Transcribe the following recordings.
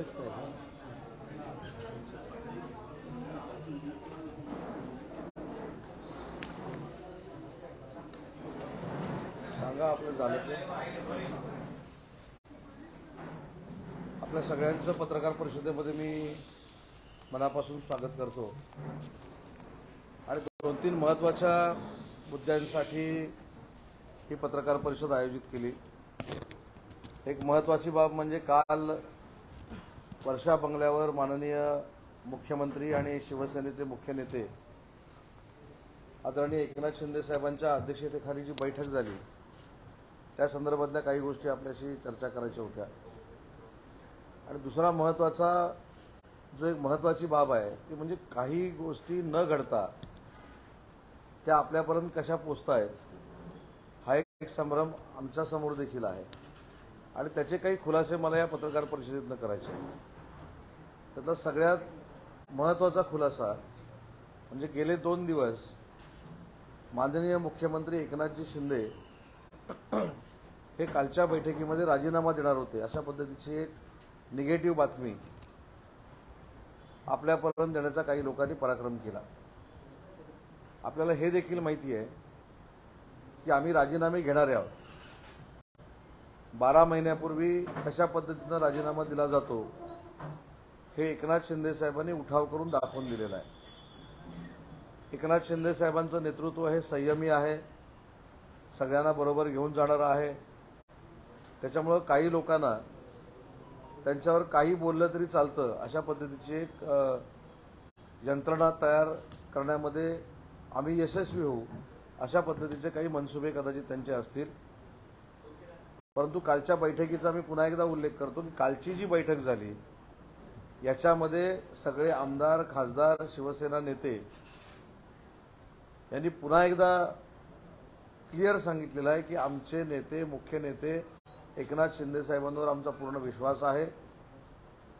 सांगा आपलं झालं ते. आपल्या सगळ्यांचं पत्रकार परिषदेमध्ये मी मनापासून स्वागत करतो आणि 2-3 महत्त्वाच्या मुद्द्यांसाठी ही पत्रकार परिषद आयोजित केली. एक महत्त्वाची बाब म्हणजे काल वर्षा बंगल्यावर माननीय मुख्यमंत्री आणि शिवसेनेचे मुख्य नेते आदरणीय एकनाथ शिंदे साहेबांच्या अध्यक्षतेखाली जी बैठक झाली त्या संदर्भातल्या काही गोष्टी आपल्याशी चर्चा करायच्या होत्या. आणि दुसरा महत्त्वाचा जो एक महत्त्वाची बाब आहे ती म्हणजे काही गोष्टी न घडता त्या आपल्यापर्यंत कशा पोचतायत हा एक संभ्रम आमच्या समोर देखील आहे आणि त्याचे काही खुलासे मला या पत्रकार परिषदेतनं करायचे. त्यातला सगळ्यात महत्त्वाचा खुलासा म्हणजे गेले 2 दिवस माननीय मुख्यमंत्री एकनाथजी शिंदे हे कालच्या बैठकीमध्ये राजीनामा देणार होते अशा पद्धतीची एक निगेटिव्ह बातमी आपल्यापर्यंत देण्याचा काही लोकांनी पराक्रम केला. आपल्याला हे देखील माहिती आहे की आम्ही राजीनामे घेणारे आहोत. 12 महिन्यापूर्वी कशा पद्धतीनं राजीनामा दिला जातो हे एकनाथ शिंदे साहेबांनी उठाव करून दाखवून दिलेलं आहे. एकनाथ शिंदे साहेबांचं नेतृत्व हे संयमी आहे, सगळ्यांना बरोबर घेऊन जाणारं आहे. त्याच्यामुळं काही लोकांना त्यांच्यावर काही बोललं तरी चालतं अशा पद्धतीची एक यंत्रणा तयार करण्यामध्ये आम्ही यशस्वी होऊ अशा पद्धतीचे काही मनसुबे कदाचित त्यांचे असतील. परंतु कालच्या बैठकीचा मी पुन्हा एकदा उल्लेख करतो की कालची जी बैठक झाली याच्यामध्ये सगळे आमदार, खासदार, शिवसेना नेते यांनी पुन्हा एकदा क्लिअर सांगितलेलं आहे की आमचे नेते, मुख्य नेते एकनाथ शिंदे साहेबांवर आमचा पूर्ण विश्वास आहे.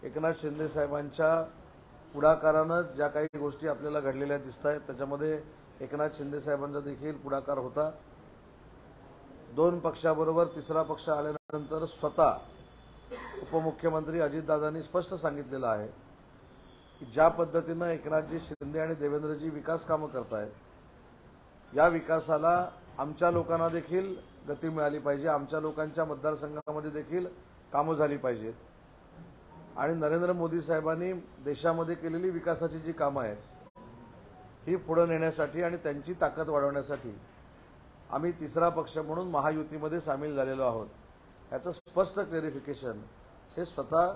एकनाथ शिंदे साहेबांच्या पुढाकारानं ज्या काही गोष्टी आपल्याला घडलेल्या दिसत आहेत त्याच्यामध्ये एकनाथ शिंदे साहेबांचा देखील पुढाकार होता. 2 पक्षाबरोबर 3रा पक्ष आल्यानंतर स्वतः उपमुख्यमंत्री अजितदादांनी स्पष्ट सांगितलेलं आहे की ज्या पद्धतीनं एकनाथजी शिंदे आणि देवेंद्रजी विकास कामं करतायत या विकासाला आमच्या लोकांना देखील गती मिळाली पाहिजे, आमच्या लोकांच्या मतदारसंघामध्ये देखील कामं झाली पाहिजेत. आणि नरेंद्र मोदी साहेबांनी देशामध्ये केलेली विकासाची जी कामं आहेत ही पुढे नेण्यासाठी आणि त्यांची ताकद वाढवण्यासाठी आम्ही 3रा पक्ष म्हणून महायुतीमध्ये सामील झालेलो आहोत याचं स्पष्ट क्लॅरिफिकेशन हे स्वतः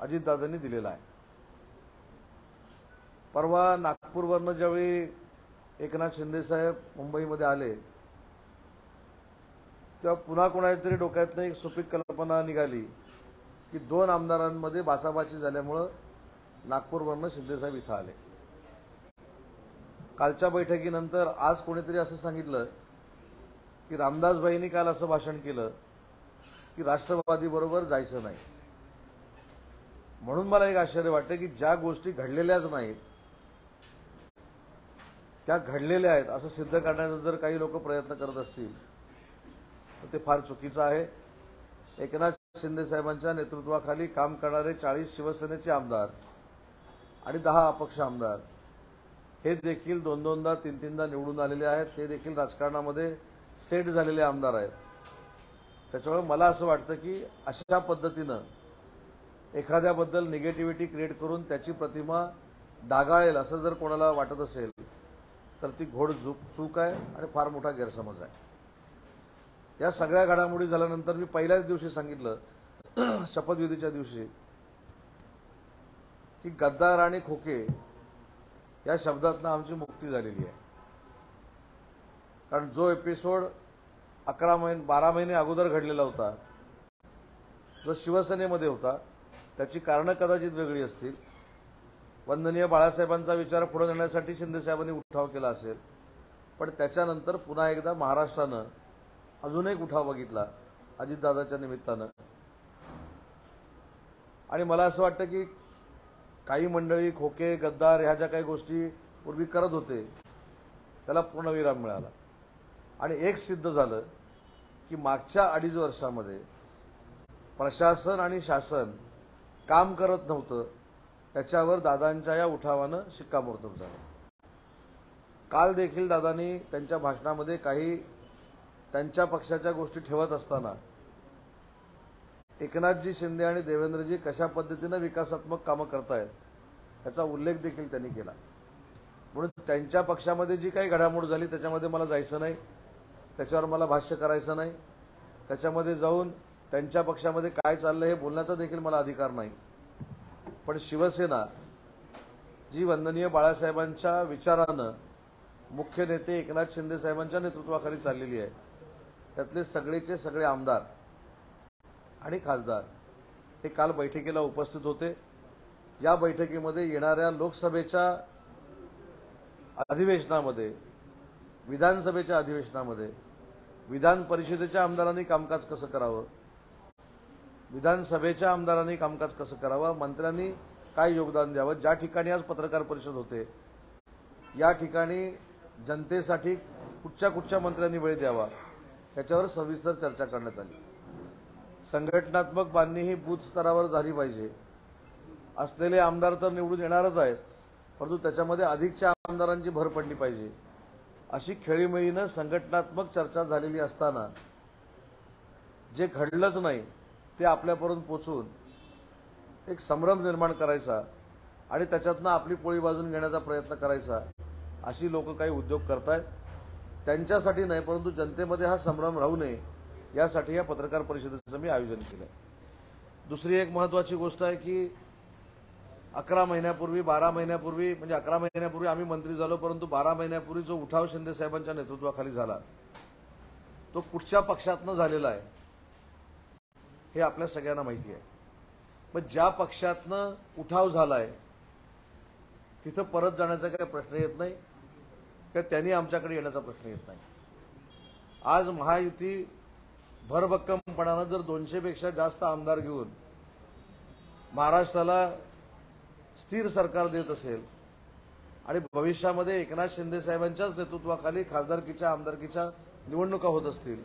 अजितदादांनी दिलेलं आहे. परवा नागपूरवरनं ज्यावेळी एकनाथ शिंदे साहेब मुंबईमध्ये आले तेव्हा पुन्हा कोणातरी डोक्यातनं एक सुपीक कल्पना निघाली की 2 आमदारांमध्ये बाचाबाची झाल्यामुळं नागपूरवरनं शिंदे साहेब इथं आले. कालच्या बैठकीनंतर आज कोणीतरी असं सांगितलं की रामदासभाईंनी काल असं भाषण केलं की राष्ट्रवादीबरोबर जायचं नाही. म्हणून मला एक आश्चर्य वाटतं की ज्या गोष्टी घडलेल्याच नाहीत त्या घडलेल्या आहेत असं सिद्ध करण्याचा जर काही लोक प्रयत्न करत असतील तर ते फार चुकीचं आहे. एकनाथ शिंदे साहेबांच्या नेतृत्वाखाली काम करणारे 40 शिवसेनेचे आमदार आणि 10 अपक्ष आमदार हे देखील 2-2दा 3-3दा निवडून आलेले आहेत. ते देखील राजकारणामध्ये सेट झालेले आमदार आहेत. त्याच्यामुळे मला असं वाटतं की अशा पद्धतीनं एखाद्याबद्दल निगेटिव्हिटी क्रिएट करून त्याची प्रतिमा डागाळेल असं जर कोणाला वाटत असेल तर ती घोड चूक आहे आणि फार मोठा गैरसमज आहे. या सगळ्या घडामोडी झाल्यानंतर मी पहिल्याच दिवशी सांगितलं शपथविधीच्या दिवशी की गद्दार आणि खोके या शब्दातनं आमची मुक्ती झालेली आहे. कारण जो एपिसोड 12 महिने अगोदर घडलेला होता जो शिवसेनेमध्ये होता त्याची कारणं कदाचित वेगळी असतील. वंदनीय बाळासाहेबांचा विचार पुढे नेण्यासाठी शिंदे साहेबांनी उठाव केला असेल पण त्याच्यानंतर पुन्हा एकदा महाराष्ट्रानं अजून एक उठाव बघितला अजितदादाच्या निमित्तानं. आणि मला असं वाटतं की काही मंडळी खोके, गद्दार ह्या ज्या काही गोष्टी पूर्वी करत होते त्याला पूर्णविराम मिळाला. आणि एक सिद्ध झालं की मागच्या 2.5 वर्षामध्ये प्रशासन आणि शासन काम करत नव्हतं, त्याच्यावर दादांच्या या उठावानं शिक्कामोर्तब झालं. काल देखील दादांनी त्यांच्या भाषणामध्ये काही त्यांच्या पक्षाच्या गोष्टी ठेवत असताना एकनाथजी शिंदे आणि देवेंद्रजी कशा पद्धतीनं विकासात्मक कामं करतायत याचा उल्लेख देखील त्यांनी केला. म्हणून त्यांच्या पक्षामध्ये जी काही घडामोड झाली त्याच्यामध्ये मला जायचं नाही, त्याच्यावर मला भाष्य करायचं नाही, त्याच्यामध्ये जाऊन त्यांच्या पक्षामध्ये काय चाललंय हे बोलण्याचा देखील मला अधिकार नाही. पण शिवसेना जी वंदनीय बाळासाहेबांच्या विचारानं मुख्य नेते एकनाथ शिंदे साहेबांच्या नेतृत्वाखाली चाललेली आहे, त्यातले सगळेचे सगळे आमदार आणि खासदार हे काल बैठकीला उपस्थित होते. या बैठकीमध्ये येणाऱ्या लोकसभेच्या अधिवेशनामध्ये, विधानसभेच्या अधिवेशनामध्ये विधान परिषदेच्या आमदारांनी कामकाज कसं करावं, विधानसभेच्या आमदारांनी कामकाज कसं करावं, मंत्र्यांनी काय योगदान द्यावं, ज्या ठिकाणी आज पत्रकार परिषद होते या ठिकाणी जनतेसाठी कुठच्या मंत्र्यांनी वेळ द्यावा याच्यावर सविस्तर चर्चा करण्यात आली. संघटनात्मक बांधणी ही बूथ स्तरावर झाली पाहिजे. असलेले आमदार तर निवडून येणारच आहेत, परंतु त्याच्यामध्ये अधिकच्या आमदारांची भर पडली पाहिजे. अशी खेळीमेळीनं संघटनात्मक चर्चा झालेली असताना जे घडलंच नाही ते आपल्यापर्यंत पोचून एक संभ्रम निर्माण करायचा आणि त्याच्यातनं आपली पोळी बाजून घेण्याचा प्रयत्न करायचा, अशी लोक काही उद्योग करतायत. त्यांच्यासाठी नाही, परंतु जनतेमध्ये हा संभ्रम राहू नये यासाठी या पत्रकार परिषदेचं मी आयोजन केलं. दुसरी एक महत्त्वाची गोष्ट आहे की 11 महिन्यापूर्वी 12 महिन्यापूर्वी म्हणजे 11 महिन्यापूर्वी आम्ही मंत्री झालो, परंतु 12 महिन्यापूर्वी जो उठाव शिंदे साहेबांच्या नेतृत्वाखाली झाला तो कुठच्या पक्षातनं झालेला आहे हे आपल्या सगळ्यांना माहिती आहे. पण ज्या पक्षातनं उठाव झालाय तिथं परत जाण्याचा काही प्रश्न येत नाही किंवा त्यांनी आमच्याकडे येण्याचा प्रश्न येत नाही. आज महायुती भरभक्कमपणानं जर 200 पेक्षा जास्त आमदार घेऊन महाराष्ट्राला स्थिर सरकार देत असेल आणि भविष्यामध्ये एकनाथ शिंदे साहेबांच्याच नेतृत्वाखाली खासदारकीच्या आमदारकीच्या निवडणुका होत असतील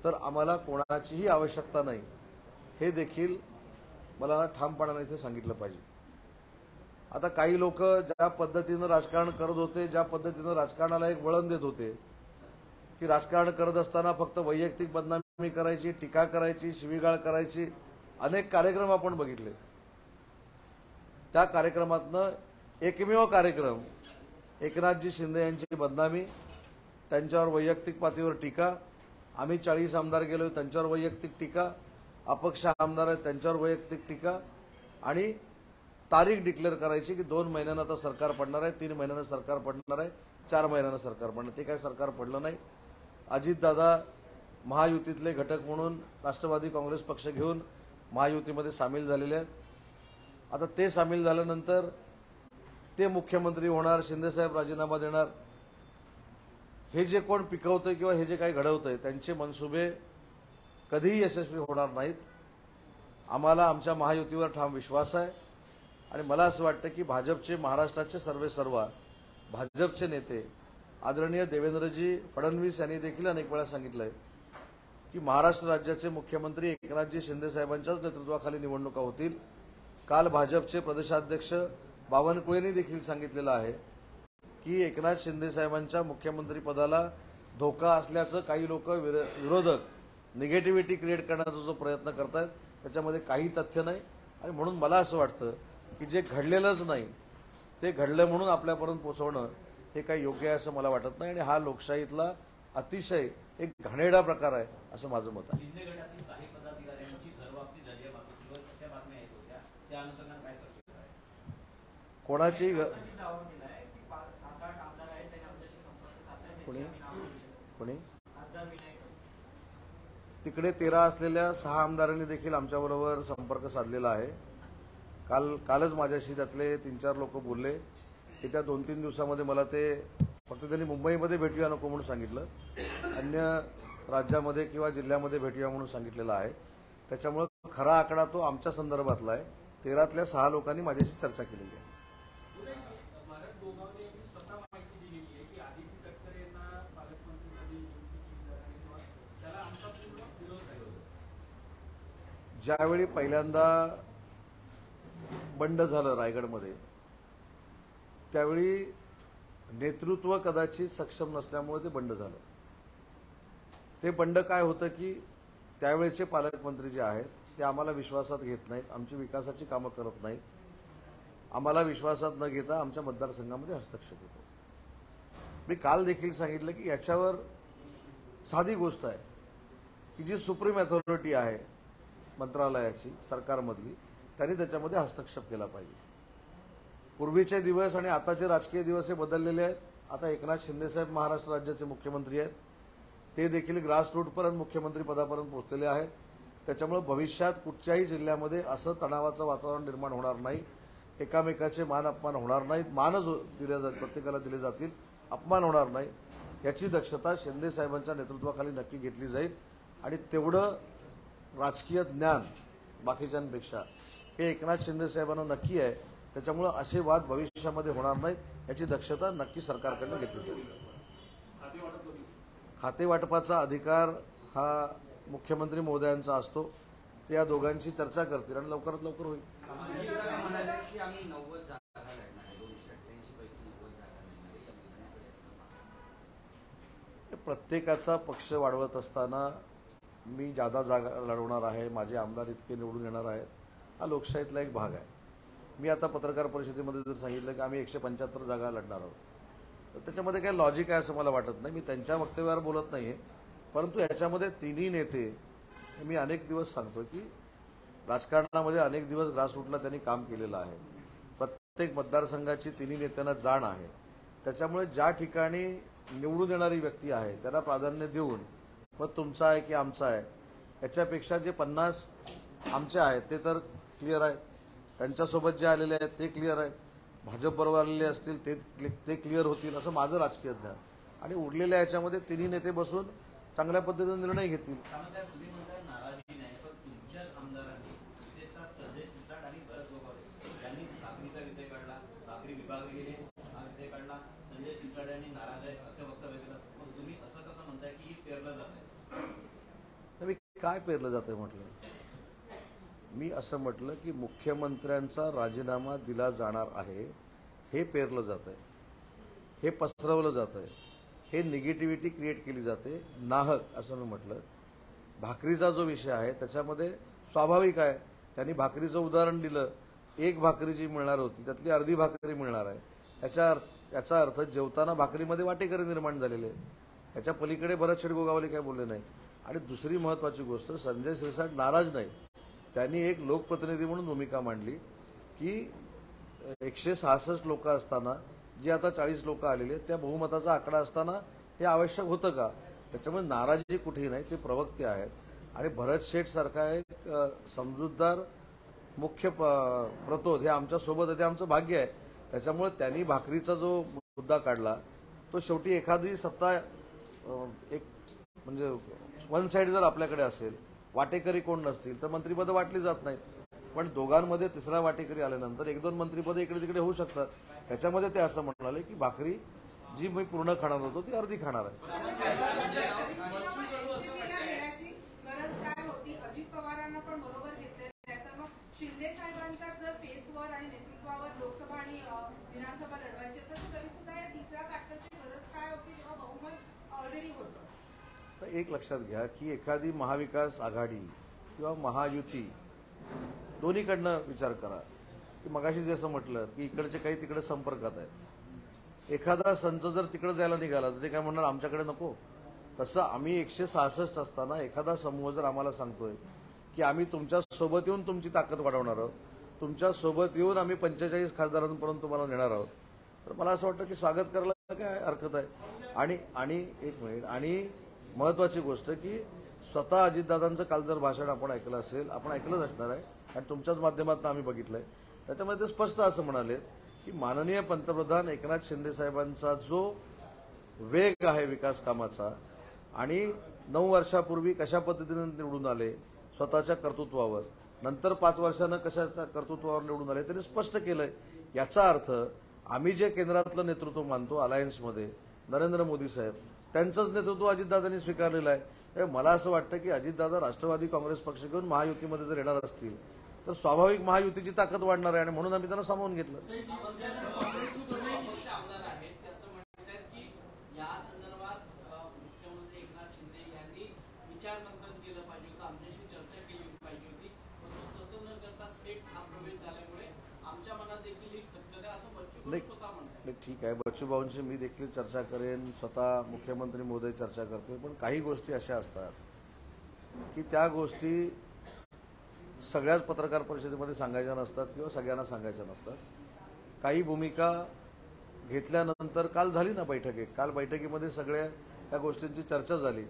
तर आम्हाला कोणाचीही आवश्यकता नाही हे देखील मला ठामपणाने इथे सांगितलं पाहिजे. आता काही लोक ज्या पद्धतीनं राजकारण करत होते, ज्या पद्धतीनं राजकारणाला एक वळण देत होते की राजकारण करत असताना फक्त वैयक्तिक बदनामी करायची, टीका करायची, शिवीगाळ करायची, अनेक कार्यक्रम आपण बघितले. त्या कार्यक्रमातनं एकमेव कार्यक्रम एकनाथजी शिंदे यांची बदनामी, त्यांच्यावर वैयक्तिक पातळीवर टीका, आम्ही 40 आमदार गेलो त्यांच्यावर वैयक्तिक टीका, अपक्ष आमदार आहेत त्यांच्यावर वैयक्तिक टीका आणि तारीख डिक्लेअर करायची की 2 महिन्यांना आता सरकार पडणार आहे, 3 महिन्यांना सरकार पडणार आहे, 4 महिन्यांना सरकार पडणार. ते काय सरकार पडलं नाही. अजितदादा महायुतीतले घटक म्हणून राष्ट्रवादी काँग्रेस पक्ष घेऊन महायुतीमध्ये सामील झालेले आहेत. आता ते सामील झाल्यानंतर ते मुख्यमंत्री होणार, शिंदेसाहेब राजीनामा देणार. हे जे कोण पिकवतंय किंवा हे जे काही घडवतंय त्यांचे मनसुबे कधीही यशस्वी होणार नाहीत. आम्हाला आमच्या महायुतीवर ठाम विश्वास आहे आणि मला असं वाटतं की भाजपचे महाराष्ट्राचे सर्वेसर्वा भाजपचे नेते आदरणीय देवेंद्रजी फडणवीस यांनी देखील अनेक वेळा सांगितलंय की महाराष्ट्र राज्याचे मुख्यमंत्री एकनाथजी शिंदे साहेबांच्याच नेतृत्वाखाली निवडणुका होतील. काल भाजपचे प्रदेशाध्यक्ष बावनकुळेंनी देखील सांगितलेलं आहे की एकनाथ शिंदे साहेबांच्या मुख्यमंत्री पदाला धोका असल्याचं काही लोक विरोधक निगेटिव्हिटी क्रिएट करण्याचा जो प्रयत्न करतात त्याच्यामध्ये काही तथ्य नाही. आणि म्हणून मला असं वाटतं की जे घडलेलंच नाही ते घडलं म्हणून आपल्यापर्यंत पोहोचवणं हे काही योग्य आहे असं मला वाटत नाही आणि हा लोकशाहीतला अतिशय एक घाणेरडा प्रकार आहे असं माझं मत आहे. कोणाची कोणी तिकडे 13 असलेल्या 6 आमदारांनी देखील आमच्याबरोबर संपर्क साधलेला आहे. कालच माझ्याशी त्यातले 3-4 लोक बोलले की त्या 2-3 दिवसामध्ये मला ते फक्त त्यांनी मुंबईमध्ये भेटूया नको म्हणून सांगितलं, अन्य राज्यामध्ये किंवा जिल्ह्यामध्ये भेटूया म्हणून सांगितलेलं आहे. त्याच्यामुळे खरा आकडा तो आमच्या संदर्भातला आहे. 13तल्या 6 लोकांनी माझ्याशी चर्चा केलेली आहे. ज्यावेळी पहिल्यांदा बंड झालं रायगडमध्ये, त्यावेळी नेतृत्व कदाचित सक्षम नसल्यामुळे ते बंड झालं. ते बंड काय होतं की त्यावेळेचे पालकमंत्री जे आहेत ते आम्हाला विश्वासात घेत नाहीत, आमची विकासाची कामं करत नाहीत, आम्हाला विश्वासात न घेता आमच्या मतदारसंघामध्ये हस्तक्षेप होतो. मी काल देखील सांगितलं की याच्यावर साधी गोष्ट आहे की जी सुप्रीम अथॉरिटी आहे मंत्रालयाची सरकारमधली, त्यांनी त्याच्यामध्ये हस्तक्षेप केला पाहिजे. पूर्वीचे दिवस आणि आताचे राजकीय दिवस हे बदललेले आहेत. आता एकनाथ शिंदेसाहेब महाराष्ट्र राज्याचे मुख्यमंत्री आहेत, ते देखील ग्रासरूटपर्यंत मुख्यमंत्री पदापर्यंत पोहोचलेले आहेत. त्याच्यामुळे भविष्यात कुठच्याही जिल्ह्यामध्ये असं तणावाचं वातावरण निर्माण होणार नाही, एकामेकाचे मान अपमान होणार नाहीत, मानच दिले जातील, प्रत्येकाला दिले जातील, अपमान होणार नाही, याची दक्षता शिंदे साहेबांच्या नेतृत्वाखाली नक्की घेतली जाईल. आणि तेवढं राजकीय ज्ञान बाकीच्यांपेक्षा हे एकनाथ शिंदे साहेबांना नक्की आहे. त्याच्यामुळे असे वाद भविष्यामध्ये होणार नाहीत, याची दक्षता नक्की सरकारकडून घेतली जाईल. खाते वाटपाचा अधिकार हा मुख्यमंत्री महोदयांचा असतो, ते या दोघांची चर्चा करतील आणि लवकरात लवकर होईल. प्रत्येकाचा पक्ष वाढवत असताना मी जादा जागा लढवणार आहे, माझे आमदार इतके निवडून येणार आहेत, हा लोकशाहीतला एक भाग आहे. मी आता पत्रकार परिषदेमध्ये जर सांगितलं की आम्ही 175 जागा लढणार आहोत, तर त्याच्यामध्ये काही लॉजिक आहे असं मला वाटत नाही. मी त्यांच्या वक्तव्यावर बोलत नाही आहे, परंतु याच्यामध्ये तिन्ही नेते, मी अनेक दिवस सांगतो की राजकारणामध्ये अनेक दिवस ग्रासरूटला त्यांनी काम केलेलं आहे, प्रत्येक मतदारसंघाची तिन्ही नेत्यांना जाण आहे. त्याच्यामुळे ज्या ठिकाणी निवडून येणारी व्यक्ती आहे त्याला प्राधान्य देऊन मग तुमचा आहे की आमचा आहे याच्यापेक्षा जे 50 आमचे आहेत ते तर क्लिअर आहेत, त्यांच्यासोबत जे आलेले आहेत ते क्लिअर आहेत, भाजपबरोबर आलेले असतील ते क्लिअर होतील, असं माझं राजकीय ज्ञान. आणि उरलेल्या याच्यामध्ये तिन्ही नेते बसून चांगल्या पद्धतीने निर्णय घेतील. मी काय पेरलं जातंय म्हटलं, मी असं म्हटलं की मुख्यमंत्र्यांचा राजीनामा दिला जाणार आहे हे पेरलं जातंय, हे पसरवलं जातंय, हे निगेटिव्हिटी क्रिएट केली जाते नाहक असं मी म्हटलं. भाकरीचा जो विषय आहे त्याच्यामध्ये स्वाभाविक आहे, त्यांनी भाकरीचं उदाहरण दिलं, एक भाकरी जी मिळणार होती त्यातली अर्धी भाकरी मिळणार आहे, याचा अर्थ जेवताना भाकरीमध्ये वाटेकरी निर्माण झालेले आहे. याच्या पलीकडे भरत गोगावले काय बोलले नाही. आणि दुसरी महत्त्वाची गोष्ट, संजय शिरसाट नाराज नाही, त्यांनी एक लोकप्रतिनिधी म्हणून भूमिका मांडली की 166 लोक असताना जे आता 40 लोक आलेले त्या बहुमताचा आकडा असताना हे आवश्यक होतं का. त्याच्यामुळे नाराजी कुठेही नाही, ते प्रवक्ते आहेत. आणि भरत शेठ सारखा एक समजूतदार मुख्य प्रतोद हे आमच्यासोबत आहे, ते आमचं भाग्य आहे. त्याच्यामुळे त्यांनी भाकरीचा जो मुद्दा काढला तो शेवटी एखादी सत्ता एक म्हणजे वन साईड जर आपल्याकडे असेल, वाटेकरी कोण नसतील तर मंत्रिपदं वाटली जात नाहीत. पण दोघांमध्ये तिसरा वाटेकरी आल्यानंतर 1-2 मंत्रिपदं इकडे तिकडे होऊ शकतात. त्याच्यामध्ये ते असं म्हणाले की भाकरी जी मी पूर्ण खाणार होतो ती अर्धी खाणार आहे. अजित पवारांना पण बरोबर घेतलेलं आहे, तर मग शिंदे साहेबांच्या जर फेसवर आणि नेतृत्वावर लोकसभा आणि विधानसभा लढवायची असेल तरी सुद्धा या तिसऱ्या फॅक्टरची गरज काय होती जेव्हा बहुमत ऑलरेडी होतं. तर एक लक्षात घ्या की एखादी महाविकास आघाडी किंवा महायुती दोन्हीकडनं विचार करा की मगाशी जसं म्हटलं की इकडचे काही तिकडे संपर्कात आहेत. एखादा संच जर तिकडे जायला निघाला तर ते काय म्हणणार आमच्याकडे नको. तसं आम्ही 166 असताना एखादा समूह जर आम्हाला सांगतोय की आम्ही तुमच्या सोबत येऊन तुमची ताकद वाढवणार आहोत, तुमच्या सोबत येऊन आम्ही 45 खासदारांपर्यंत तुम्हाला नेणार आहोत, तर मला असं वाटतं की स्वागत करायला काय हरकत आहे. आणि एक मिनिट, आणि महत्त्वाची गोष्ट की स्वतः अजितदादांचं काल जर भाषण आपण ऐकलं असेल, आपण ऐकलंच असणार आहे आणि तुमच्याच माध्यमातून आम्ही बघितलंय, त्याच्यामध्ये ते स्पष्ट असं म्हणाले की माननीय पंतप्रधान एकनाथ शिंदे साहेबांचा जो वेग आहे विकास कामाचा आणि 9 वर्षापूर्वी कशा पद्धतीने निवडून आले स्वतःच्या कर्तृत्वावर, नंतर 5 वर्षानं कशाच्या कर्तृत्वावर निवडून आले, त्यांनी स्पष्ट केलंय. याचा अर्थ आम्ही जे केंद्रातलं नेतृत्व मानतो अलायन्समध्ये नरेंद्र मोदी साहेब, त्यांचंच नेतृत्व अजितदादांनी स्वीकारलेलं आहे. मला असं वाटतं की अजितदादा राष्ट्रवादी काँग्रेस पक्ष घेऊन महायुतीमध्ये जर येणार असतील तर स्वाभाविक महायुतीची ताकद वाढणार आहे आणि म्हणून आम्ही त्यांना सामावून घेतलं. पक्ष आमदार आहेत ते असं म्हणतात की या संदर्भात मुख्यमंत्री एकनाथ शिंदे यांनी विचारमंथन केलं पाहिजे होतं, आमच्याशी चर्चा केली पाहिजे होती, परंतु तसं न करता थेट हा प्रवेश झाल्यामुळे आमच्या मनात देखील ही खतखत आहे असं बच्चू कडू स्वतः म्हणतात. नाही, ठीक आहे, बच्चूभाऊंशी मी देखील चर्चा करेन, स्वतः मुख्यमंत्री महोदय चर्चा करते, पण काही गोष्टी अशा असतात की त्या गोष्टी सगळ्याच पत्रकार परिषदेमध्ये सांगायच्या नसतात किंवा सगळ्यांना सांगायच्या नसतात. काही भूमिका घेतल्यानंतर काल झाली ना बैठक, काल बैठकीमध्ये सगळ्या त्या गोष्टींची चर्चा झाली.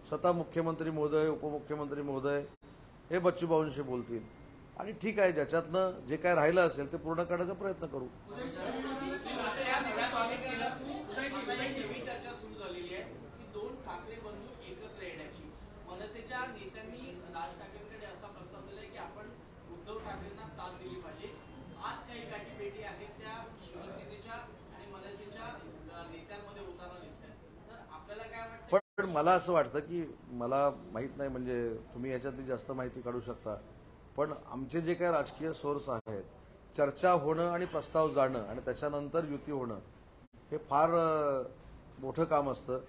स्वतः मुख्यमंत्री महोदय, उपमुख्यमंत्री महोदय हे बच्चूभाऊंशी बोलतील आणि ठीक आहे, ज्याच्यातनं जे काय राहिलं असेल ते पूर्ण करण्याचा प्रयत्न करू. चर्चा सुरू झालेली आहे की दोन ठाकरे बंधू एकत्र येण्याची. मनसेच्या नेत्यांनी राज ठाकरेंकडे असा प्रस्ताव दिलाय की आपण उद्धव ठाकरेंना साथ दिली पाहिजे. आज काही गाठीभेटी आहेत त्या शिवसेनेच्या आणि मनसेच्या नेत्यांमध्ये होताना दिसतात, तर आपल्याला काय वाटतं? पण मला असं वाटतं की मला माहीत नाही, म्हणजे तुम्ही याच्यातली जास्त माहिती काढू शकता, पण आमचे जे काही राजकीय सोर्स आहेत, चर्चा होणं आणि प्रस्ताव जाणं आणि त्याच्यानंतर युती होणं हे फार मोठं काम असतं.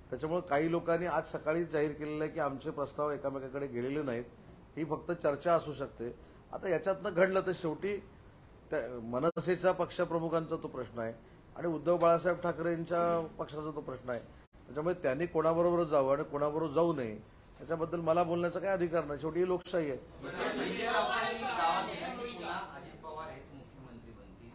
त्याच्यामुळे काही लोकांनी आज सकाळी जाहीर केलेलं आहे की आमचे प्रस्ताव एकामेकाकडे गेलेले नाहीत, ही फक्त चर्चा असू शकते. आता याच्यातनं घडलं तर शेवटी त्या मनसेच्या पक्षप्रमुखांचा तो प्रश्न आहे आणि उद्धव बाळासाहेब ठाकरेंच्या पक्षाचा तो प्रश्न आहे. त्याच्यामुळे त्यांनी कोणाबरोबर जावं आणि कोणाबरोबर जाऊ नये याच्याबद्दल मला बोलण्याचा काही अधिकार नाही. शेवटी ही लोकशाही आहे. अजित पवार हेच मुख्यमंत्री बनतील.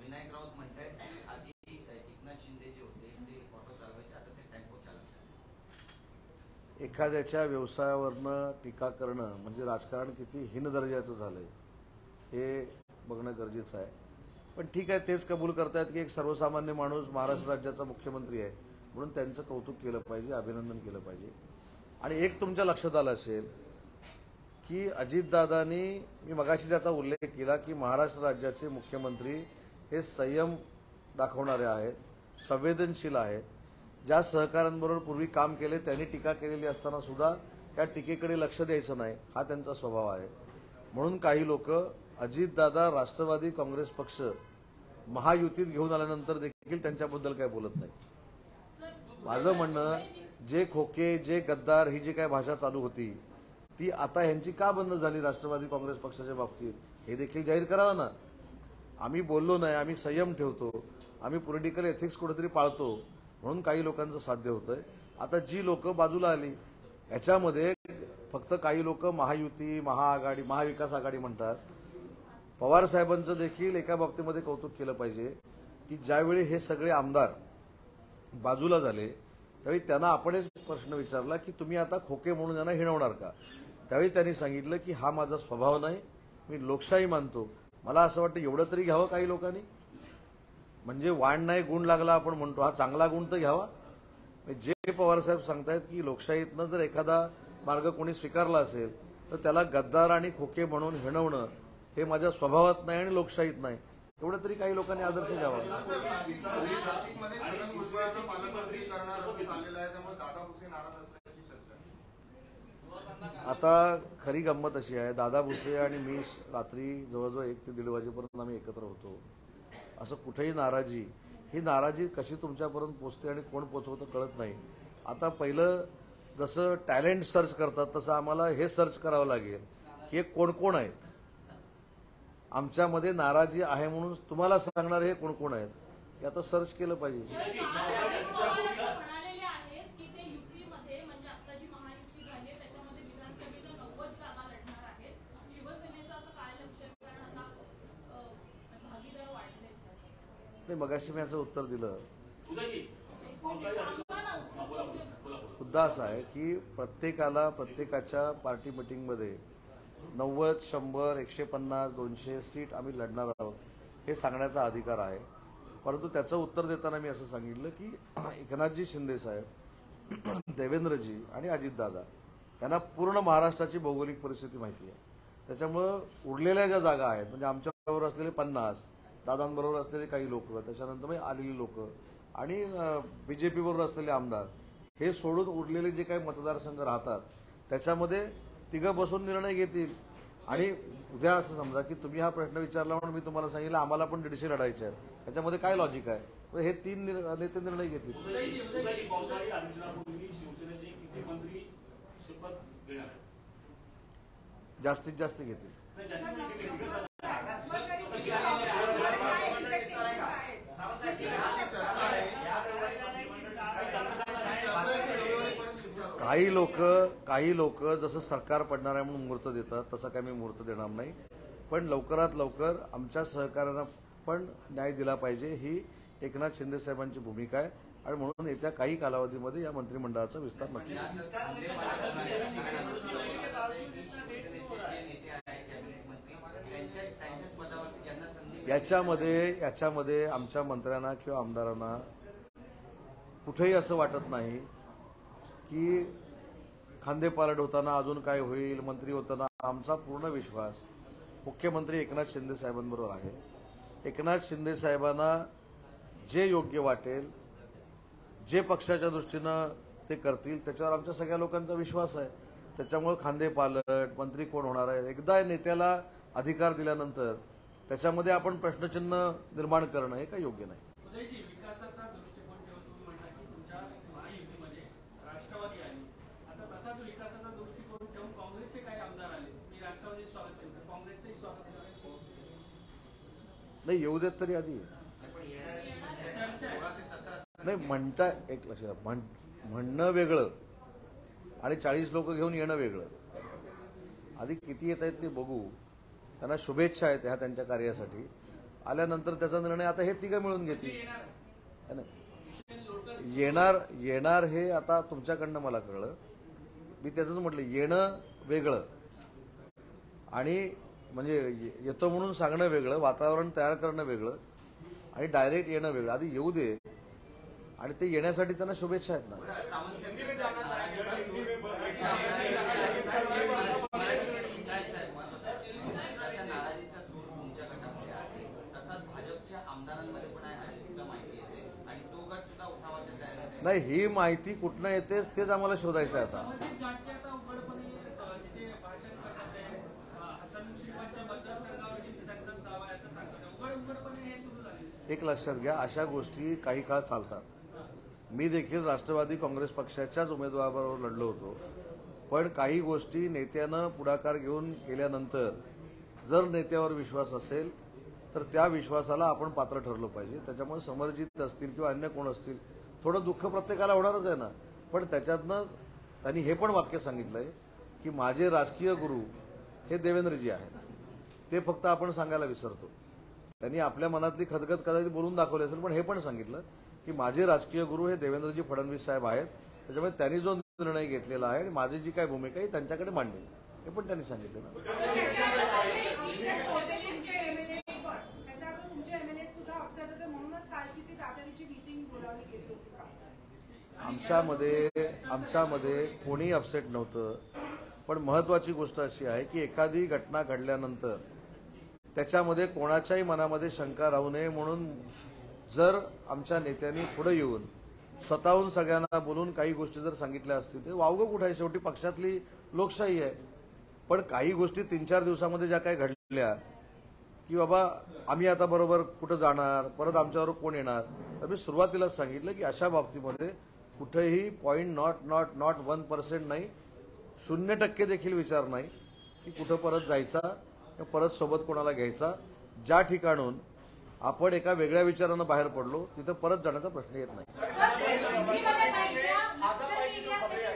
विनायक राऊत म्हणतात की आधी एकनाथ शिंदे जे होते ते ऑटो चालवायचे, आता ते टेम्पो चालवतात. एखाद्याच्या व्यवसायावरनं टीका करणं म्हणजे राजकारण किती हीन दर्जाचं झालंय हे बघणं गरजेचं आहे. पण ठीक आहे, तेच कबूल करतायत की एक सर्वसामान्य माणूस महाराष्ट्र राज्याचा मुख्यमंत्री आहे म्हणून त्यांचं कौतुक केलं पाहिजे, अभिनंदन केलं पाहिजे. आणि एक तुमच्या लक्षात आलं असेल की अजितदादांनी, मी मगाशी त्याचा उल्लेख केला की महाराष्ट्र राज्याचे मुख्यमंत्री हे संयम दाखवणारे आहेत, संवेदनशील आहेत. ज्या सहकाऱ्यांबरोबर पूर्वी काम केले त्यांनी टीका केलेली असताना सुद्धा त्या टीकेकडे लक्ष द्यायचं नाही, हा त्यांचा स्वभाव आहे. म्हणून काही लोक अजितदादा राष्ट्रवादी काँग्रेस पक्ष महायुतीत घेऊन आल्यानंतर देखील त्यांच्याबद्दल काय बोलत नाही. माझं म्हणणं, जे खोके, जे गद्दार, ही जी काय भाषा चालू होती ती आता ह्यांची का बंद झाली राष्ट्रवादी काँग्रेस पक्षाच्या बाबतीत हे देखील जाहीर करावं ना. आम्ही बोललो नाही, आम्ही संयम ठेवतो, आम्ही पॉलिटिकल एथिक्स कुठेतरी पाळतो म्हणून काही लोकांचं साध्य होतंय. आता जी लोक बाजूला आली याच्यामध्ये फक्त काही लोक महायुती, महाआघाडी, महाविकास आघाडी म्हणतात. पवार साहेबांचं देखील एका बाबतीमध्ये कौतुक केलं पाहिजे की ज्यावेळी हे सगळे आमदार बाजूला झाले त्यावेळी त्यांना आपणच प्रश्न विचारला की तुम्ही आता खोके म्हणून यांना हिणवणार का. त्यावेळी त्यांनी सांगितलं की हा माझा स्वभाव नाही, मी लोकशाही मानतो. मला असं वाटतं एवढं तरी घ्यावं काही लोकांनी. म्हणजे वाण नाही गुण लागला आपण म्हणतो, हा चांगला गुण तर घ्यावा. जे पवारसाहेब सांगतायत की लोकशाहीतनं जर एखादा मार्ग कोणी स्वीकारला असेल तर त्याला गद्दार आणि खोके म्हणून हिणवणं हे माझ्या स्वभावात नाही आणि लोकशाहीत नाही, एवढं तरी काही लोकांनी आदर्श घ्यावा. आता खरी गंमत अशी आहे, दादा भुसे आणि मी रात्री जवळजवळ 1 ते 1:30 वाजेपर्यंत आम्ही एकत्र होतो. असं कुठेही नाराजी, ही नाराजी कशी तुमच्यापर्यंत पोचते आणि कोण पोचवतं कळत नाही. आता पहिलं जसं टॅलेंट सर्च करतात तसं आम्हाला हे सर्च करावं लागेल की हे कोण कोण आहेत, आमच्यामध्ये नाराजी आहे म्हणून तुम्हाला सांगणार हे कोण कोण आहेत हे आता सर्च केलं पाहिजे. नाही, मगाशी मी याचं उत्तर दिलं. मुद्दा असा आहे की प्रत्येकाला प्रत्येकाच्या पार्टी मिटिंगमध्ये 90, 100, 150, 200 सीट आम्ही लढणार आहोत हे सांगण्याचा अधिकार आहे. परंतु त्याचं उत्तर देताना मी असं सांगितलं की एकनाथजी शिंदे साहेब, देवेंद्रजी आणि अजितदादा यांना पूर्ण महाराष्ट्राची भौगोलिक परिस्थिती माहिती आहे. त्याच्यामुळं उरलेल्या ज्या जागा आहेत म्हणजे आमच्याबरोबर असलेले 50, दादांबरोबर असलेले काही लोक, त्याच्यानंतर आलेली लोक आणि BJP बरोबर असलेले आमदार, हे सोडून उरलेले जे काही मतदारसंघ राहतात त्याच्यामध्ये तिघं बसून निर्णय घेतील आणि उद्या असं समजा की तुम्ही हा प्रश्न विचारला म्हणून मी तुम्हाला सांगितलं आम्हाला पण 150 लढायचे आहेत, त्याच्यामध्ये काय लॉजिक आहे? मग हे 3 नेते निर्णय घेतील. उदयजी, पावसाळी अधिवेशनापूर्वी शिवसेनेचे किती मंत्री शपथ घेणार आहेत? जास्तीत जास्त घेतील. नाही, जास्तीत जास्त किती घेतील? काही लोक जसं सरकार पडणार आहे म्हणून मुहूर्त देतात, तसं काय मी मुहूर्त देणार नाही. पण लवकरात लवकर आमच्या सहकार्यानं पण न्याय दिला पाहिजे ही एकनाथ शिंदे साहेबांची भूमिका आहे आणि म्हणून येत्या काही कालावधीमध्ये या मंत्रिमंडळाचा विस्तार नक्की होईल. याच्यामध्ये आमच्या मंत्र्यांना किंवा आमदारांना कुठेही असं वाटत नाही की खांदेपालट होताना अजून काय होईल, मंत्री होताना. आमचा पूर्ण विश्वास मुख्यमंत्री एकनाथ शिंदे साहेबांबरोबर आहे. एकनाथ शिंदे साहेबांना जे योग्य वाटेल, जे पक्षाच्या दृष्टीनं ते करतील, त्याच्यावर आमच्या सगळ्या लोकांचा विश्वास आहे. त्याच्यामुळे खांदेपालट मंत्री कोण होणार आहे, एकदा नेत्याला अधिकार दिल्यानंतर त्याच्यामध्ये आपण प्रश्नचिन्ह निर्माण करणं हे काही योग्य नाही. उदयजी, विकासाचा दृष्टिकोन ठेवून तुम्ही म्हणता की तुमच्या महायुतीमध्ये राष्ट्रवादी आली, आता तसाच विकासाचा दृष्टिकोन ठेवून काँग्रेसचे काही आमदार आले, मी राष्ट्रवादी स्वागत केलं तर काँग्रेसचंही स्वागत केलं नाही, येऊ देत तरी आधी. नाही म्हणता एक लक्षात, म्हणणं वेगळं आणि 40 लोक घेऊन येणं वेगळं. आधी किती येत आहेत ते बघू. त्यांना शुभेच्छा आहेत ह्या त्यांच्या कार्यासाठी. आल्यानंतर त्याचा निर्णय आता हे तिघं मिळून घेतील. येणार हे आता तुमच्याकडनं मला कळलं. मी त्याचंच म्हटलं, येणं वेगळं आणि म्हणजे येतो म्हणून सांगणं वेगळं, वातावरण तयार करणं वेगळं आणि डायरेक्ट येणं वेगळं. आधी येऊ दे आणि ते येण्यासाठी त्यांना शुभेच्छा आहेत ना. नाही, ही माहिती कुठनं येतेच तेच आम्हाला शोधायचं आहे आता. एक लक्षात घ्या, अशा गोष्टी काही काळ चालतात. मी देखील राष्ट्रवादी काँग्रेस पक्षाच्याच उमेदवाराबरोबर लढलो होतो. पण काही गोष्टी नेत्यानं पुढाकार घेऊन केल्यानंतर जर नेत्यावर विश्वास असेल तर त्या विश्वासाला आपण पात्र ठरलो पाहिजे. त्याच्यामुळे समरजित असतील किंवा अन्य कोण असतील, थोडं दुःख प्रत्येकाला होणारच आहे ना. पण त्याच्यातनं त्यांनी हे पण वाक्य सांगितलंय की माझे राजकीय गुरु हे देवेंद्रजी आहेत. ते फक्त आपण सांगायला विसरतो. त्यांनी आपल्या मनातली खदगद कदाचित बोलून दाखवली असेल, पण हे पण सांगितलं की माझे राजकीय गुरु हे देवेंद्रजी फडणवीस साहेब आहेत. त्याच्यामुळे त्यांनी जो निर्णय घेतलेला आहे, माझी जी काय भूमिका आहे त्यांच्याकडे मांडली, हे पण त्यांनी सांगितलं. आमच्यामध्ये कोणी अपसेट नव्हतं. पण महत्वाची गोष्ट अशी आहे की एखादी घटना घडल्यानंतर त्याच्यामध्ये कोणाच्याही मनामध्ये शंका राहू नये म्हणून जर आमच्या नेत्यांनी पुढे येऊन स्वतःहून सगळ्यांना बोलून काही गोष्टी जर सांगितल्या असतील तर वावगं कुठं आहे. शेवटी पक्षातली लोकशाही आहे. पण काही गोष्टी 3-4 दिवसामध्ये ज्या काही घडल्या की बाबा आम्ही आता बरोबर कुठं जाणार, परत आमच्यावर कोण येणार, तर मी सुरुवातीलाच सांगितलं की अशा बाबतीमध्ये कुठेही 0.1% नाही, 0% देखील विचार नाही की कुठं परत जायचा, परत सोबत कोणाला घ्यायचा. ज्या ठिकाणून आपण एका वेगळ्या विचारानं बाहेर पडलो तिथं परत जाण्याचा प्रश्न येत नाही.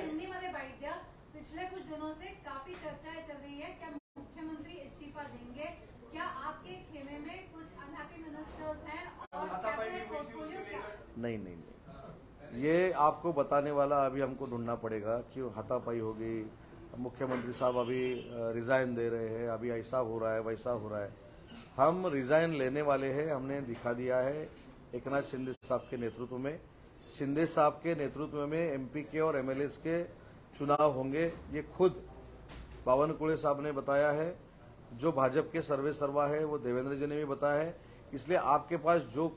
हिंदी में बाइट दिया, पिछले कुछ दिनों से काफी चर्चाएं चल रही है, क्या मुख्यमंत्री इस्तीफा देंगे, क्या आपके खेमे में कुछ अनहैप्पी मिनिस्टर्स हैं और नहीं, ये आपको बताने वाला अभी हमको ढूंढना पड़ेगा कि हाथापाई हो गई, मुख्यमंत्री साहब अभी रिजाइन दे रहे हैं, अभी ऐसा हो रहा है वैसा हो रहा है. हम रिजाइन लेने वाले हैं. हमने दिखा दिया है एकनाथ शिंदे साहब के नेतृत्व में. शिंदे साहब के नेतृत्व में एमपी के और एमएलएस के चुनाव होंगे. ये खुद बावनकुळे साहब ने बताया है. जो भाजपा के सर्वे सर्वा है वो देवेंद्र जी ने भी बताया है. इसलिए आपके पास जो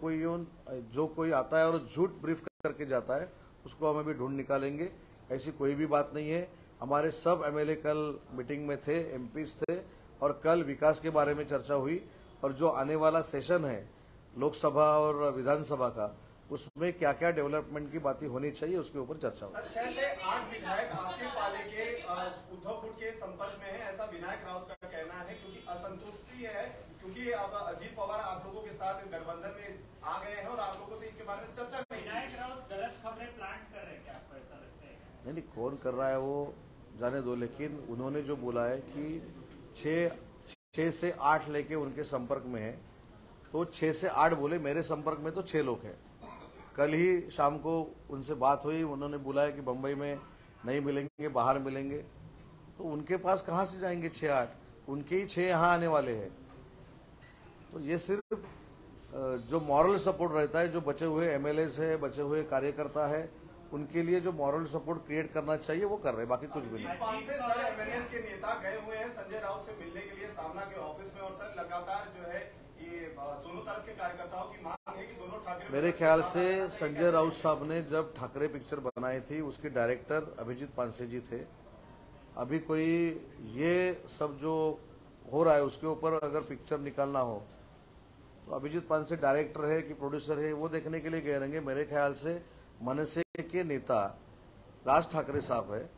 कोई आता है और झूठ ब्रीफ करके जाता है उसको हम अभी ढूंढ निकालेंगे. ऐसी कोई भी बात नहीं है. हमारे सब एमएलए कल मीटिंग में थे, एमपीज थे. और कल विकास के बारे में चर्चा हुई और जो आने वाला सेशन है लोकसभा और विधानसभा का, उसमें क्या क्या डेवलपमेंट की बातें होनी चाहिए उसके ऊपर चर्चा होगी। 6 से 8 विधायक आपके पाले के उद्धवपुर के संपर्क में है, ऐसा विनायक राउत का कहना है, क्योंकि असंतुष्टि है, क्योंकि अब अजीत पवार आप लोगों के साथ गठबंधन में आ गए हैं और आप लोगों से इसके बारे में चर्चा नहीं। विनायक राउत गलत खबरें प्लांट कर रहे हैं, क्या आपको ऐसा लगता है? नहीं, कौन कर रहा है वो जाने दो, लेकिन उन्होंने जो बोला है कि 6 से 8 लेके उनके संपर्क में है, तो 6 से 8 बोले, मेरे संपर्क में तो 6 लोग हैं। कल ही शाम को उनसे बात हुई, उन्होंने बोला है कि बम्बई में नहीं मिलेंगे, बाहर मिलेंगे, तो उनके पास कहाँ से जाएंगे 6-8, उनके ही 6 यहाँ आने वाले हैं। तो ये सिर्फ जो मॉरल सपोर्ट रहता है, जो बचे हुए एमएलएस है, बचे हुए कार्यकर्ता है, उनके लिए जो मॉरल सपोर्ट क्रिएट करना चाहिए वो कर रहे हैं, बाकी कुछ भी नहीं। 5 से सर एमएनएस के नेता गए हुए हैं संजय राउत से मिलने के लिए सामना के ऑफिस में, और सर लगातार जो है ये दोनों तरफ के कार्यकर्ताओं की मांग है कि दोनों ठाकरे, मेरे ख्याल से संजय राउत साहब ने जब ठाकरे पिक्चर बनाई थी उसके डायरेक्टर अभिजीत पानसे जी थे। अभी कोई ये सब जो हो रहा है उसके ऊपर अगर पिक्चर निकालना हो तो अभिजीत पानसे डायरेक्टर है कि प्रोड्यूसर है, वो देखने के लिए गए रहेंगे। मेरे ख्याल से मनसे के नेता राज ठाकरे साहब है,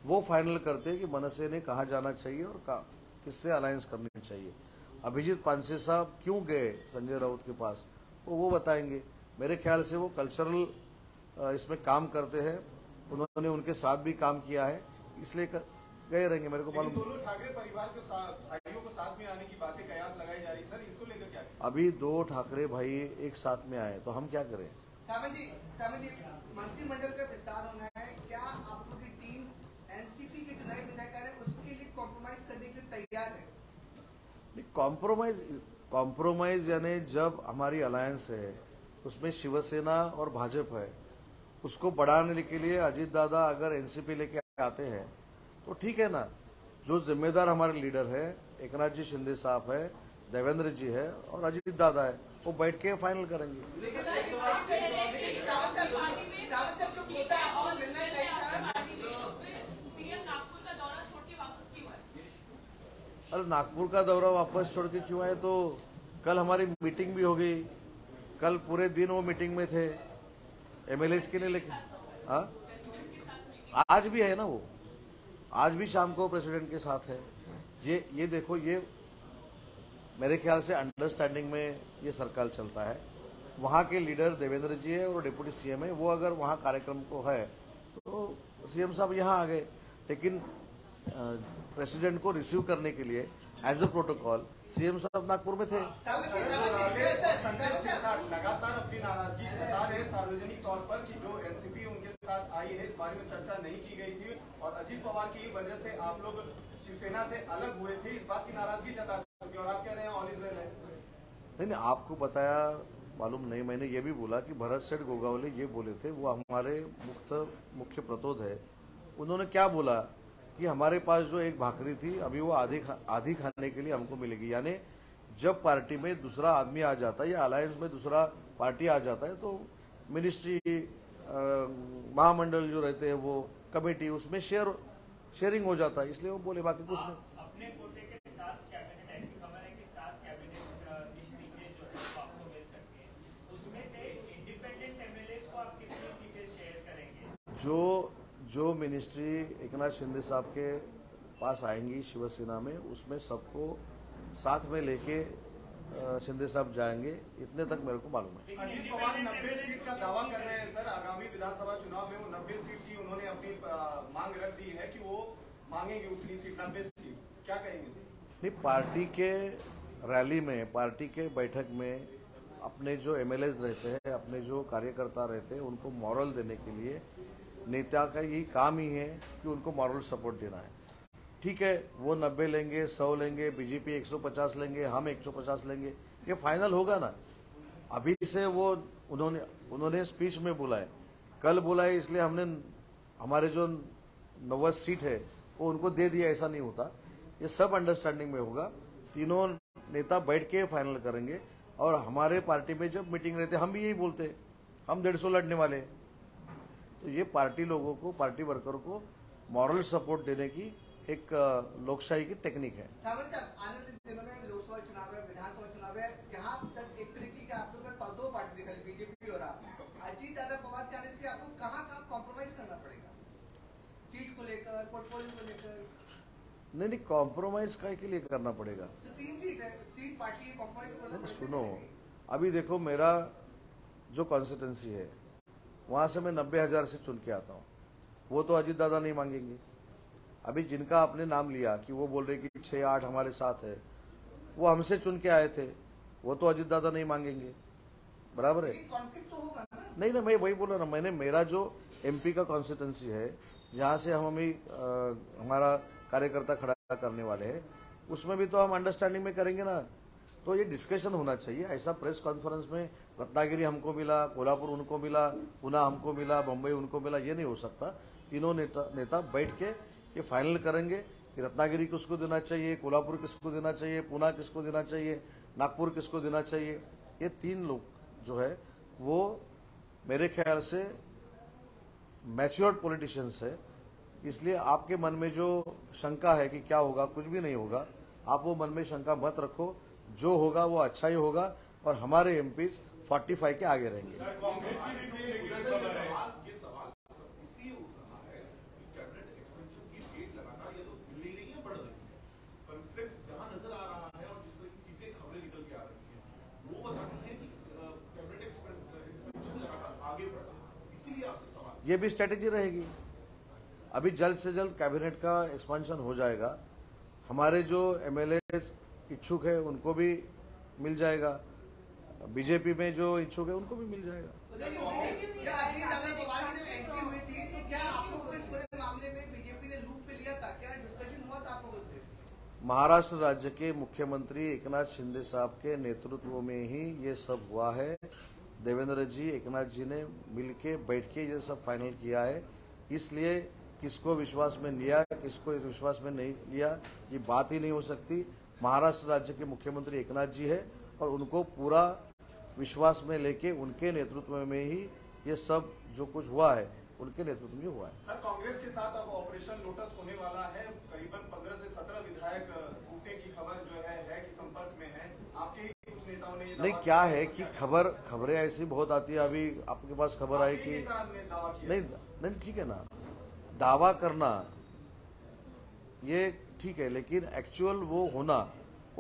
वो फाइनल करते हैं कि मनसे ने कहाँ जाना चाहिए और किससे अलायंस करनी चाहिए। अभिजीत पानसे साहब क्यों गए संजय राउत के पास वो बताएंगे। मेरे ख्याल से वो कल्चरल इसमें काम करते हैं, उन्होंने उनके साथ भी काम किया है, इसलिए गए रहेंगे। मेरे को मालूम दोनों ठाकरे परिवार के भाइयों को साथ में आने की बातें कयास लगाई जा रही है, सर इसको लेकर क्या? अभी 2 ठाकरे भाई एक साथ में आए तो हम क्या करें? सामंत जी मंत्रिमंडल का विस्तार होना है, क्या आप लोगों की टीम एनसीपी के जो नए विधायक है उसके लिए कॉम्प्रोमाइज करने के लिए तैयार है? कॉम्प्रोमाइज यानी जब हमारी अलायंस है उसमें शिवसेना और भाजपा है, उसको बढ़ाने के लिए अजीत दादा अगर एनसीपी लेके आते हैं तो ठीक है ना। जो जिम्मेदार हमारे लीडर है एकनाथ जी शिंदे साहब है, देवेंद्र जी है और अजीत दादा है, वो बैठ के फाइनल करेंगे। अरे नागपुर का दौरा वापस छोड़ के क्यों आए? तो कल हमारी मीटिंग भी हो गई, कल पूरे दिन वो मीटिंग में थे एमएलएस के लिए, लेकिन हाँ आज भी है ना, वो आज भी शाम को प्रेसिडेंट के साथ है। ये देखो, ये मेरे ख्याल से अंडरस्टैंडिंग में ये सरकार चलता है। वहाँ के लीडर देवेंद्र जी है और डिप्टी सीएम है, वो अगर वहाँ कार्यक्रम को है तो सीएम साहब यहाँ आ गए, लेकिन प्रेसिडेंट को रिसीव करने के लिए एज अ प्रोटोकॉल सीएम साहब नागपुर में थे। लगातार अपनी नाराजगी जता रहे सार्वजनिक तौर पर कि जो एनसीपी उनके साथ आई है इस बारे में चर्चा नहीं की गई थी और अजीत पवार की वजह से आप लोग शिवसेना से अलग हुए थे, इस बात की नाराजगी जता चुके और आप कह रहे हैं ऑल इज वेल है। नहीं, आपको बताया मालूम नहीं, मैंने ये भी बोला कि भरत सेठ गोगावले ये बोले थे, वो हमारे मुख्य प्रतोद है, उन्होंने क्या बोला कि हमारे पास जो एक भाकरी थी अभी वो आधी खाने के लिए हमको मिलेगी। यानी जब पार्टी में दूसरा आदमी आ जाता है या अलायंस में दूसरा पार्टी आ जाता है तो मिनिस्ट्री महामंडल जो रहते हैं वो कमेटी उसमें शेयरिंग हो जाता है, इसलिए वो बोले, बाकी कुछ नहीं। अपने कोटे के साथ कैबिनेट, ऐसी खबर है कि 7 कैबिनेट की सीटें जो है वो आपको मिल सकती हैं, उसमें से इंडिपेंडेंट एमएलए को आप कितनी सीटें शेयर करेंगे? जो मिनिस्ट्री एकनाथ शिंदे साहब के पास आएंगी शिवसेना में, उसमें सबको साथ में लेके शिंदे साहब जाएंगे, इतने तक मेरे को मालूम है। अजीत पवार 90 सीट का दावा कर रहे हैं सर, आगामी विधानसभा चुनाव में वो 90 सीट की उन्होंने अपनी मांग रख दी है कि वो मांगेंगे उतनी सीट, 90 सीट, क्या कहेंगे? नहीं, पार्टी के रैली में, पार्टी के बैठक में अपने जो एमएलएस रहते हैं, अपने जो कार्यकर्ता रहते हैं, उनको मॉरल देने के लिए नेता का यही काम ही है कि उनको मॉरल सपोर्ट देना है। ठीक है, वो 90 लेंगे, 100 लेंगे, बीजेपी 150 लेंगे, हम 150 लेंगे, ये फाइनल होगा ना। अभी से वो उन्होंने स्पीच में बोला है, कल बोला है, इसलिए हमने हमारे जो 90 सीट है वो उनको दे दिया, ऐसा नहीं होता। ये सब अंडरस्टैंडिंग में होगा, तीनों नेता बैठ के फाइनल करेंगे। और हमारे पार्टी में जब मीटिंग रहते हम भी यही बोलते, हम 150 लड़ने वाले हैं। तो ये पार्टी लोगों को, पार्टी वर्कर को मॉरल सपोर्ट देने की एक लोकशाही की टेक्निक है। सावंत साहब, आने वाले दिनों में लोकसभा चुनाव है, विधानसभा चुनाव है, जहां तक एक तरीके के आप लोग का दो पार्टी निकल, बीजेपी और आप, अजीत दादा पवार के आने से आपको कहाँ कॉम्प्रोमाइज करना पड़ेगा, सीट को लेकर, पोर्टफोलियो को लेकर? नहीं, कॉम्प्रोमाइज काय के लिए करना पड़ेगा? तो 3 सीट है, 3 पार्टी कॉम्प्रोमाइज करना पड़ेगा। सुनो, अभी देखो मेरा जो कॉन्स्टिट्यूंसी है वहां से मैं 90,000 से चुन के आता हूँ, वो तो अजीत दादा नहीं मांगेंगे। अभी जिनका आपने नाम लिया कि वो बोल रहे कि 6-8 हमारे साथ है, वो हमसे चुन के आए थे, वो तो अजीत दादा नहीं मांगेंगे, बराबर है? कॉन्फ्लिक्ट तो होगा ना? नहीं, मैं वही बोला ना, मैंने मेरा जो एमपी का कॉन्स्टिट्यूंसी है जहाँ से हम हमारा कार्यकर्ता खड़ा करने वाले हैं, उसमें भी तो हम अंडरस्टैंडिंग में करेंगे ना। तो ये डिस्कशन होना चाहिए। ऐसा प्रेस कॉन्फ्रेंस में रत्नागिरी हमको मिला, कोल्हापुर उनको मिला, पुणे हमको मिला, बम्बई उनको मिला, ये नहीं हो सकता। तीनों नेता बैठ के ये फाइनल करेंगे कि रत्नागिरी किसको देना चाहिए, कोल्हापुर किसको देना चाहिए, पुणे किसको देना चाहिए, नागपुर किसको देना चाहिए। ये 3 लोग जो है वो मेरे ख्याल से मैच्योर्ड पॉलिटिशियंस है, इसलिए आपके मन में जो शंका है कि क्या होगा, कुछ भी नहीं होगा। आप वो मन में शंका मत रखो, जो होगा वो अच्छा ही होगा और हमारे एमपीज 45 के आगे रहेंगे। ये भी स्ट्रेटेजी रहेगी। अभी जल्द से जल्द कैबिनेट का एक्सपेंशन हो जाएगा, हमारे जो एमएलए इच्छुक है उनको भी मिल जाएगा, बीजेपी में जो इच्छुक है उनको भी मिल जाएगा। क्या अजीत दादा पवार की जब एंट्री हुई थी तो क्या आप लोग को इस पूरे मामले में बीजेपी ने लूप पे लिया था? क्या डिस्कशन हुआ था आप लोगों से? महाराष्ट्र राज्य के मुख्यमंत्री एकनाथ शिंदे साहब के नेतृत्व में ही ये सब हुआ है। देवेंद्र जी, एकनाथ जी ने मिलके बैठ के ये सब फाइनल किया है। इसलिए किसको विश्वास में लिया, किसको विश्वास में नहीं लिया, ये बात ही नहीं हो सकती। महाराष्ट्र राज्य के मुख्यमंत्री एकनाथ जी है और उनको पूरा विश्वास में लेके उनके नेतृत्व में ही ये सब जो कुछ हुआ है उनके नेतृत्व में हुआ है। सर, कांग्रेस के साथ अब ऑपरेशन लोटस होने वाला है। करीबन 15 से 17 विधायक टूटने की खबर जो है कि संपर्क में है। आपके कुछ नेताओं ने नहीं, क्या है कि खबरें ऐसी बहुत आती है। अभी आपके पास खबर आई कि नहीं, ठीक है ना, दावा करना ये ठीक है, लेकिन एक्चुअल वो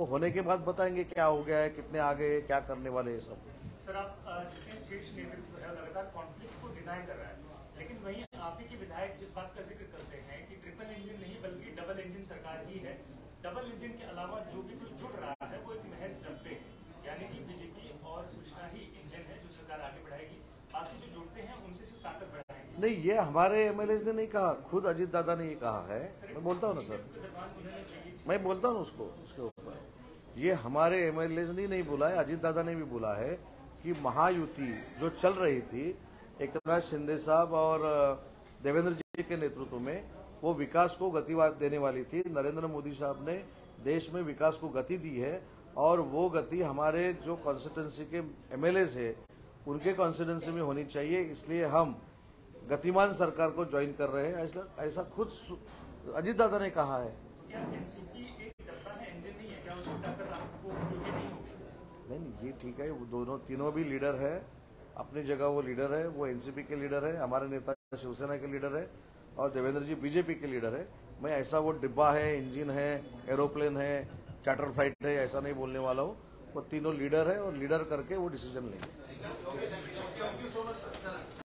होने के बाद बताएंगे क्या हो गया है, कितने आ गए, क्या करने वाले ये सब। सर, आप जितने शीर्ष नेतृत्व है लगातार कॉन्फ्लिक्ट को डिनाई कर रहा है, लेकिन वहीं आप ही के विधायक इस बात का जिक्र करते हैं कि ट्रिपल इंजन नहीं बल्कि डबल इंजन सरकार ही है। डबल इंजन के अलावा जो भी कुछ जुड़ रहा है वो एक महज डब्बे है, यानी कि बीजेपी और शिवसेना ही इंजन है जो सरकार आगे बढ़ाएगी, बाकी जो जुड़ते हैं उनसे सिर्फ ताकत बढ़ाएंगे। नहीं, ये हमारे एमएलए ने नहीं कहा, खुद अजीत दादा ने ये कहा है। मैं बोलता हूँ ना सर, मैं बोलता हूँ उसको, उसके ऊपर ये हमारे एमएलए ने नहीं बोला है, अजीत दादा ने भी बोला है कि महायुति जो चल रही थी एकनाथ शिंदे साहब और देवेंद्र जी के नेतृत्व में, वो विकास को गति देने वाली थी। नरेंद्र मोदी साहब ने देश में विकास को गति दी है और वो गति हमारे जो कॉन्स्टिट्यूंसी के एमएलए है उनके कॉन्स्टिट्यूंसी में होनी चाहिए। इसलिए हम गतिमान सरकार को ज्वाइन कर रहे हैं, ऐसा खुद अजीत दादा ने कहा है। क्या एनसीपी एक डब्बा है, इंजन नहीं है? क्या उसको टक्कर आपको उपयोगी नहीं होगी? नहीं, ये ठीक है, वो तीनों भी लीडर है, अपनी जगह वो लीडर है, वो एनसीपी के लीडर है, हमारे नेता शिवसेना के लीडर है और देवेंद्र जी बीजेपी के लीडर है। मैं ऐसा वो डिब्बा है, इंजन है, एरोप्लेन है, चार्टर फ्लाइट है, ऐसा नहीं बोलने वाला हूँ। वो तीनों लीडर है और लीडर करके वो डिसीजन लेंगे।